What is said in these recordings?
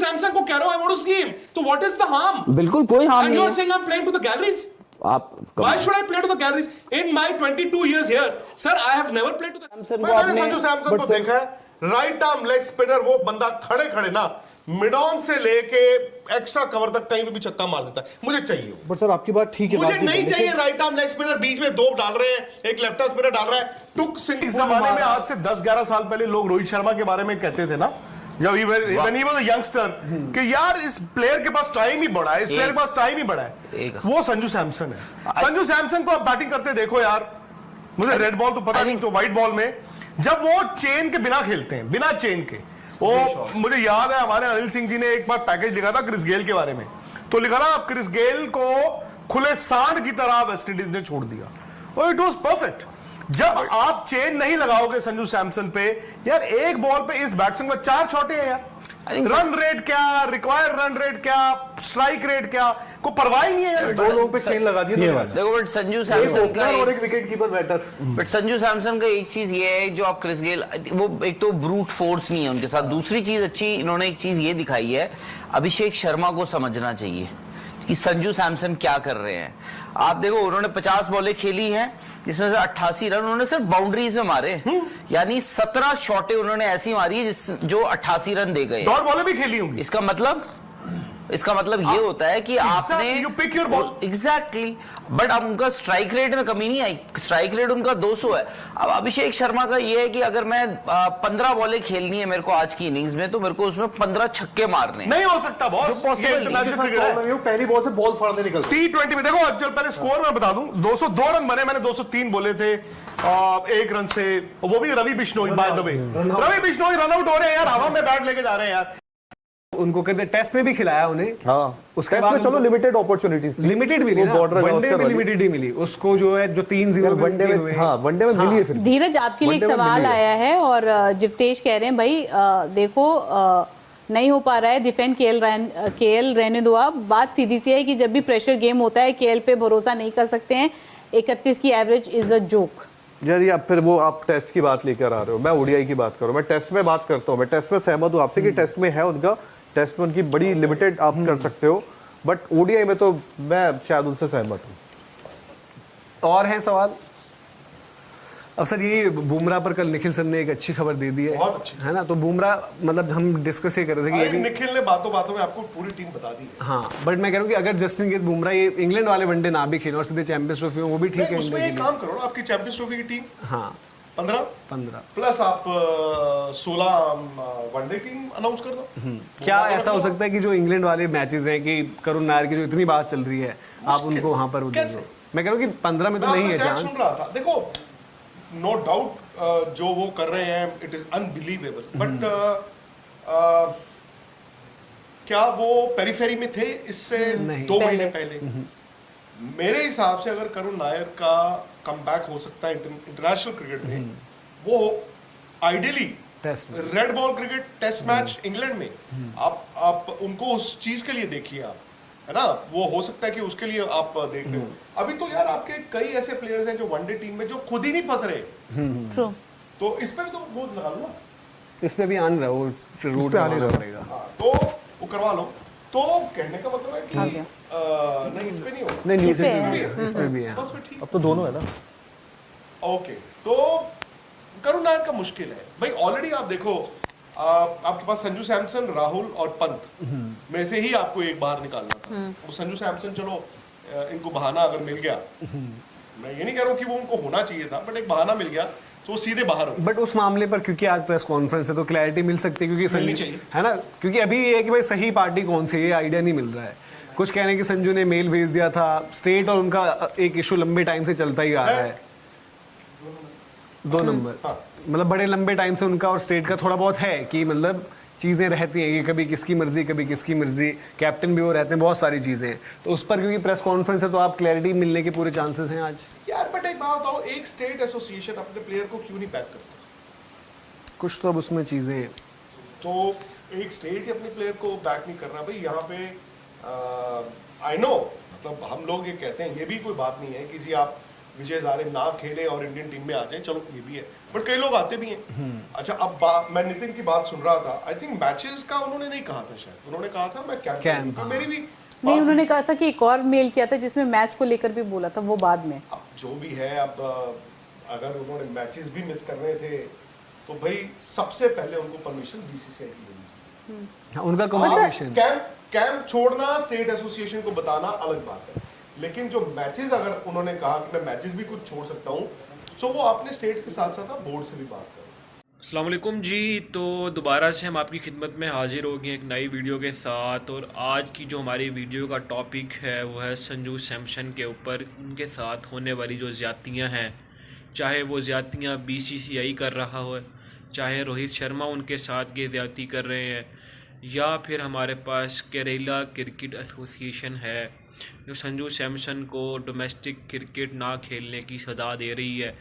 सैमसन को कह रहे हो I want to see him, तो व्हाट इज द हार्म? बिल्कुल कोई हार्म एंड नहीं यू आर है। Saying I am playing to the galleries. आप Why should I play to the galleries? In my 22 years here, sir, I have never played to the. मैंने संजू सैमसन को देखा है, right arm leg spinner, वो बंदा खड़े खड़े ना मिड ऑन से लेके एक्स्ट्रा कवर तक कहीं पे भी छक्का मार देता है। मुझे चाहिए, बट सर आपकी बात ठीक है, मुझे नहीं चाहिए राइट आर्म लेग स्पिनर बीच में दो डाल रहे हैं, एक लेफ्ट आर्म स्पिनर डाल रहा है, टुक सिंगल। इस जमाने में आज से 10-11 साल पहले लोग रोहित शर्मा के बारे में कहते थे ना, जब when he was a youngster, कि यार इस प्लेयर के पास टाइम ही बड़ा है, इस प्लेयर के पास टाइम ही बड़ा है, वो संजू सैमसन है। संजू सैमसन को आप बैटिंग करते देखो यार, मुझे रेड बॉल तो पता नहीं, तो व्हाइट बॉल में जब वो चेन के बिना खेलते हैं, बिना चेन के, वो मुझे याद है हमारे अनिल सिंह जी ने एक बार पैकेज लिखा था क्रिस गेल के बारे में, तो लिखा था क्रिस गेल को खुले सांड की तरह वेस्टइंडीज ने छोड़ दिया, और इट वाज परफेक्ट। जब आप चेन नहीं लगाओगे संजू सैमसन पे, यार एक बॉल पे इस बैट्समैन में 4 शॉटें हैं यार, रन रेट क्या, रिक्वायर्ड रन रेट क्या, स्ट्राइक रेट क्या, को परवाह ही नहीं है यार। 2 लोगों पे चेन लगा दी। देखो बट संजू सैमसन का और एक wicket keeper batter, but Sanju Samson का एक चीज ये है, जो आप क्रिस गेल, वो एक तो ब्रूट फोर्स नहीं है उनके साथ, दूसरी चीज अच्छी इन्होंने एक चीज ये दिखाई है, अभिषेक शर्मा को समझना चाहिए कि संजू सैमसन क्या कर रहे हैं। आप देखो उन्होंने 50 बॉलें खेली हैं, जिसमें से 88 रन उन्होंने सिर्फ बाउंड्रीज में मारे, यानी 17 शॉटें उन्होंने ऐसी मारी है जो 88 रन दे गए। डॉट बॉलें भी खेली होंगी। इसका मतलब ये होता है कि आपने you pick your ball exactly, but अब उनका स्ट्राइक रेट में कमी नहीं आई, स्ट्राइक रेट उनका 200 है। अब अभिषेक शर्मा का ये है कि अगर मैं 15 बॉलें खेलनी है मेरे को आज की इनिंग्स में, तो मेरे को उसमें 15 छक्के मारने नहीं हो सकता बॉस, ये इंटरनेशनल क्रिकेट है। पहली बॉल से बॉल फाड़ते निकल T20 में देखो, चल पहले स्कोर मैं बता दूं, 202 रन बने, मैंने 203 बोले थे, 1 रन से, वो भी Ravi Bishnoi, by the way Ravi Bishnoi run out हो रहे हैं यार, हवा में बैट लेके जा रहे हैं यार। उनको कहते टेस्ट में भी खिलाया उन्हें। हाँ, उसके बाद चलो लिमिटेड अपॉर्चुनिटीज, लिमिटेड मिली ना, वनडे में लिमिटेड ही मिली उसको, जो है जो 3-0 वनडे में, हाँ वनडे में मिली है। फिर धीरज आपके लिए एक सवाल आया है, और जितेश कह रहे हैं भाई देखो नहीं हो पा रहा है डिफेंड, केएल रहने दो आप। बात सीधी सी है कि जब भी प्रेशर गेम होता है केएल पे भरोसा नहीं कर सकते हैं, 31 की एवरेज इज अ जोक। यार ये फिर वो आप टेस्ट की बात लेकर आ रहे हो, मैं ओडीआई की बात करूं, मैं टेस्ट में बात करता हूं। मैं टेस्ट में सहमत हूं आपसे कि टेस्ट में है उनका, टेस्ट में उनकी बड़ी लिमिटेड आप कर सकते हो, बट ओडीआई में तो मैं शायद उनसे सहमत हूं। और है सवाल? अब सर ये बुमराह पर कल निखिल सर ने एक अच्छी खबर दे दी है, बहुत अच्छी है ना, तो बुमराह मतलब हम डिस्कस ये कर रहे थे कि ये भी निखिल ने बातों बातों में आपको पूरी टीम बता दी है। हाँ, बट मैं कह रहा हूँ कि अगर जस्टिन केस बुमराह ये इंग्लैंड वाले वनडे ना भी खेले और सीधे चैंपियंस ट्रॉफी में, वो भी ठीक है। उसमें एक काम करो ना, आपकी चैंपियंस ट्रॉफी की टीम हाँ 15 प्लस आप 16 वनडे टीम अनाउंस कर दो। क्या ऐसा हो सकता है कि जो इंग्लैंड वाले मैचेस हैं कि करुण नायर की जो इतनी बात चल रही है, आप उनको वहां पर दे दो? मैं कह रहा हूँ कि 15 में तो नहीं है चांस। सुन रहा था, देखो नो डाउट जो वो कर रहे हैं इट इज अनबिलीवेबल, बट क्या वो पेरिफेरी में थे इससे 2 महीने पहले? मेरे हिसाब से अगर करुण नायर का कमबैक हो सकता है इंटरनेशनल क्रिकेट में, वो ideally red ball cricket test match England में, आप उनको उस चीज के लिए देखिए आप, है ना, वो हो सकता है कि उसके लिए आप देख रहे हो। अभी तो यार आपके कई ऐसे प्लेयर्स हैं जो वनडे टीम में जो खुद ही नहीं फंस रहे, ट्रू, तो इस पे भी तो वो लगा लो ना, इस पे भी आन रहा, वो फिर रूट पे आने पड़ेगा, तो वो करवा लो। तो कहने का मतलब है कि नहीं इस पे नहीं होगा, नहीं इस पे इस पे भी है, बस फिर ठीक। अब तो दोनों है ना। ओके, तो करुण नायर का मुश्किल है भाई। ऑलरेडी आप देखो, आपके पास संजू सैमसन, राहुल और पंत में से ही आपको एक बाहर निकालना था। वो संजू सैमसन चलो इनको बहाना अगर मिल गया, मैं ये नहीं कह रहा हूँ कि वो उनको होना चाहिए था, बट एक बहाना मिल गया तो वो सीधे बाहर हो। बट उस मामले पर क्योंकि आज प्रेस कॉन्फ्रेंस है तो क्लैरिटी मिल सकती है, क्योंकि मिलनी संजू चाहिए, है ना, क्योंकि अभी ये है कि भाई सही पार्टी कौन सी है, ये आइडिया नहीं मिल रहा है। कुछ कह रहे हैं कि संजू ने मेल भेज दिया था, स्टेट और उनका एक इशू लंबे टाइम से चलता ही आ रहा है। 2 नंबर, मतलब बड़े लंबे टाइम से उनका और स्टेट का थोड़ा बहुत है कि मतलब चीज़ें रहती हैं कि कभी किसकी मर्जी कभी किसकी मर्जी, कैप्टन भी वो रहते हैं, बहुत सारी चीज़ें, तो उस पर क्योंकि प्रेस कॉन्फ्रेंस है तो आप क्लैरिटी मिलने के पूरे चांसेस हैं आज। यार बट एक बात बताओ, एक स्टेट एसोसिएशन अपने प्लेयर को क्यों नहीं बैक करता? कुछ तो अब उसमें चीज़ें, तो एक स्टेट ही अपने प्लेयर को बैक नहीं कर रहा भाई। यहाँ पे आई नो, मतलब हम लोग ये कहते हैं, ये भी कोई बात नहीं है कि जी आप विजय हजारे ना खेले और इंडियन टीम में आ जाए, चलो ये भी है, बट कई लोग आते भी हैं। अच्छा, अब मैं नितिन की बात सुन रहा था, आई थिंक मैचेस का उन्होंने नहीं कहा था, शायद उन्होंने कहा था मैं कैंप, तो मेरी भी नहीं, उन्होंने कहा था कि एक और मेल किया था जिसमें मैच को लेकर भी बोला था, वो बाद में। अब जो भी है, अब अगर उन्होंने मैचेस भी मिस कर रहे थे तो भाई सबसे पहले उनको परमिशन बीसीसीआई की देनी चाहिए। उनका कम्युनिकेशन, कैंप छोड़ना, स्टेट एसोसिएशन को बताना अलग बात है, लेकिन जो मैचेस अगर उन्होंने कहा कि मैं मैचेस भी कुछ छोड़ सकता हूँ, तो वो अपने स्टेट के साथ साथ बोर्ड से भी बात करें। अस्सलाम वालेकुम जी, तो दोबारा से हम आपकी खिदमत में हाजिर हो गए एक नई वीडियो के साथ। और आज की जो हमारी वीडियो का टॉपिक है वो है संजू सैमसन के ऊपर उनके साथ होने वाली जो ज़्यादतियाँ हैं, चाहे वो ज़्यादतियाँ बीसीसीआई कर रहा हो, चाहे रोहित शर्मा उनके साथ ये ज़्यादती कर रहे हैं, या फिर हमारे पास केरला क्रिकेट एसोसिएशन है जो संजू सैमसन को डोमेस्टिक क्रिकेट ना खेलने की सज़ा दे रही है,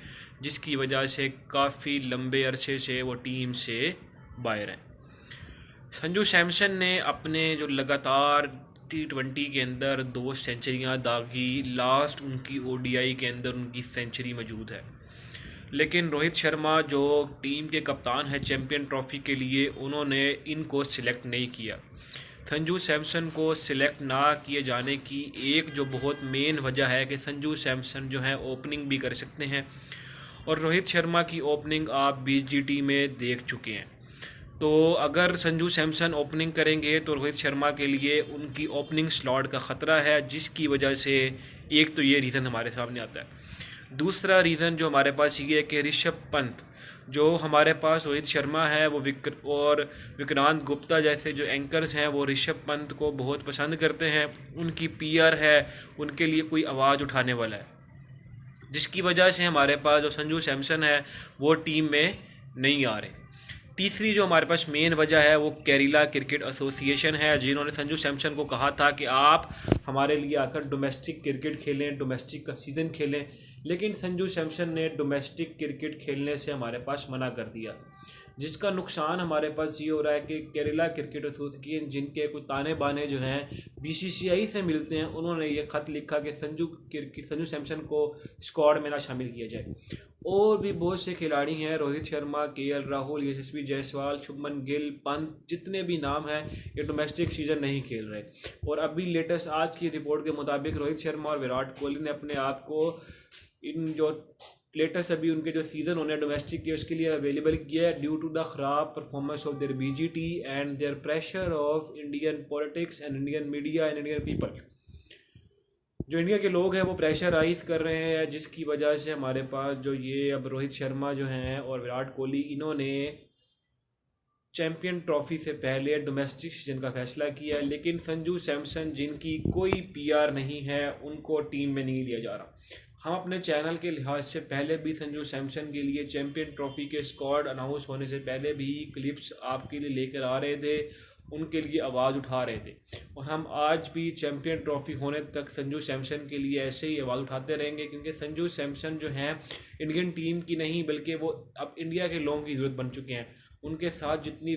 जिसकी वजह से काफ़ी लंबे अरसे से वो टीम से बाहर हैं। संजू सैमसन ने अपने जो लगातार T20 के अंदर 2 सेंचुरियाँ दागी, लास्ट उनकी ODI के अंदर उनकी सेंचुरी मौजूद है, लेकिन रोहित शर्मा जो टीम के कप्तान है चैम्पियन ट्रॉफी के लिए, उन्होंने इनको सिलेक्ट नहीं किया। संजू सैमसन को सिलेक्ट ना किए जाने की एक जो बहुत मेन वजह है कि संजू सैमसन जो है ओपनिंग भी कर सकते हैं, और रोहित शर्मा की ओपनिंग आप BGT में देख चुके हैं। तो अगर संजू सैमसन ओपनिंग करेंगे तो रोहित शर्मा के लिए उनकी ओपनिंग स्लॉट का ख़तरा है, जिसकी वजह से एक तो ये रीज़न हमारे सामने आता है। दूसरा रीज़न जो हमारे पास ये है कि ऋषभ पंत, जो हमारे पास रोहित शर्मा है वो और विक्रांत गुप्ता जैसे जो एंकर्स हैं वो ऋषभ पंत को बहुत पसंद करते हैं, उनकी PR है, उनके लिए कोई आवाज़ उठाने वाला है, जिसकी वजह से हमारे पास जो संजू सैमसन है वो टीम में नहीं आ रहे। तीसरी जो हमारे पास मेन वजह है वो केरला क्रिकेट एसोसिएशन है, जिन्होंने संजू सैमसन को कहा था कि आप हमारे लिए आकर डोमेस्टिक क्रिकेट खेलें, डोमेस्टिक का सीज़न खेलें, लेकिन संजू सैमसन ने डोमेस्टिक क्रिकेट खेलने से हमारे पास मना कर दिया, जिसका नुकसान हमारे पास ये हो रहा है कि केरला क्रिकेट एसोसिएशन, जिनके कुछ ताने बाने जो हैं BCCI से मिलते हैं, उन्होंने ये ख़त लिखा कि संजू सैमसन को स्क्वाड में ना शामिल किया जाए। और भी बहुत से खिलाड़ी हैं, रोहित शर्मा, KL राहुल, यशस्वी जायसवाल, शुभमन गिल, पंत, जितने भी नाम हैं, ये डोमेस्टिक सीज़न नहीं खेल रहे। और अभी लेटेस्ट आज की रिपोर्ट के मुताबिक रोहित शर्मा और विराट कोहली ने अपने आप को इन जो लेटेस्ट अभी उनके जो सीज़न होने डोमेस्टिक के उसके लिए अवेलेबल किया है, ड्यू टू द ख़राब performance of their BGT and their pressure of Indian politics and Indian media and Indian people. जो इंडिया के लोग हैं वो प्रेशराइज कर रहे हैं, जिसकी वजह से हमारे पास जो ये अब रोहित शर्मा जो हैं और विराट कोहली, इन्होंने चैम्पियन ट्रॉफी से पहले डोमेस्टिक सीजन का फैसला किया है, लेकिन संजू सैमसन जिनकी कोई PR नहीं है, उनको टीम में नहीं लिया जा रहा। हम अपने चैनल के लिहाज से पहले भी संजू सैमसन के लिए चैम्पियन ट्रॉफी के स्क्वाड अनाउंस होने से पहले भी क्लिप्स आपके लिए लेकर आ रहे थे, उनके लिए आवाज़ उठा रहे थे, और हम आज भी चैम्पियन ट्रॉफी होने तक संजू सैमसन के लिए ऐसे ही आवाज़ उठाते रहेंगे, क्योंकि संजू सैमसन जो हैं इंडियन टीम की नहीं बल्कि वो अब इंडिया के लोगों की ज़रूरत बन चुके हैं। उनके साथ जितनी